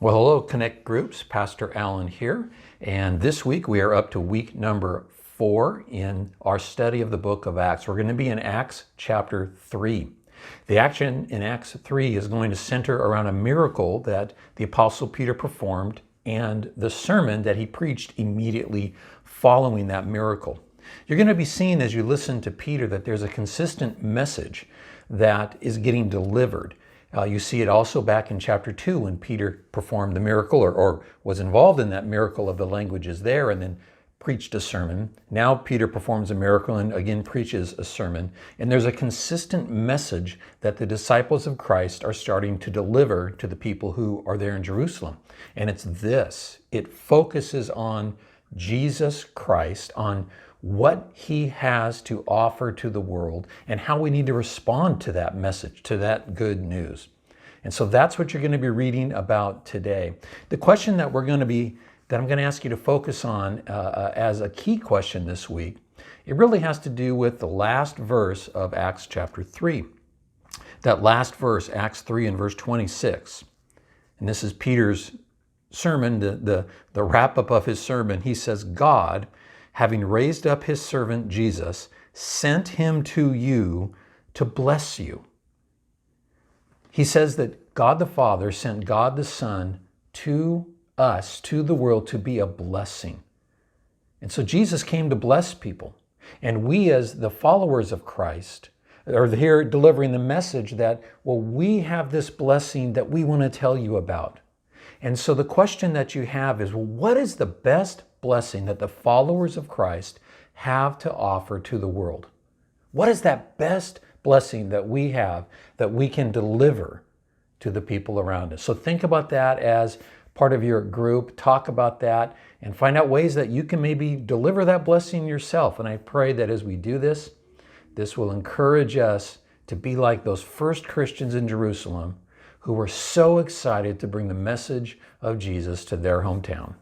Well, hello, Connect Groups. Pastor Allen here. And this week we are up to week number 4 in our study of the book of Acts. We're going to be in Acts chapter 3. The action in Acts 3 is going to center around a miracle that the Apostle Peter performed and the sermon that he preached immediately following that miracle. You're going to be seeing as you listen to Peter that there's a consistent message that is getting delivered. You see it also back in chapter 2 when Peter performed the miracle or was involved in that miracle of the languages there and then preached a sermon. Now Peter performs a miracle and again preaches a sermon. And there's a consistent message that the disciples of Christ are starting to deliver to the people who are there in Jerusalem. And it's this. It focuses on Jesus Christ, on what he has to offer to the world and how we need to respond to that message, to that good news. And so that's what you're going to be reading about today. The question that I'm going to ask you to focus on as a key question this week, it really has to do with the last verse of Acts chapter 3. That last verse, Acts 3 and verse 26. And this is Peter's sermon, the wrap-up of his sermon. He says, God, having raised up his servant Jesus, sent him to you to bless you. He says that God the Father sent God the Son to us, to the world, to be a blessing. And so Jesus came to bless people. And we as the followers of Christ are here delivering the message that, well, we have this blessing that we want to tell you about. And so the question that you have is, well, what is the best blessing that the followers of Christ have to offer to the world? What is that best blessing that we have that we can deliver to the people around us? So think about that as part of your group. Talk about that and find out ways that you can maybe deliver that blessing yourself. And I pray that as we do this, this will encourage us to be like those first Christians in Jerusalem who were so excited to bring the message of Jesus to their hometown.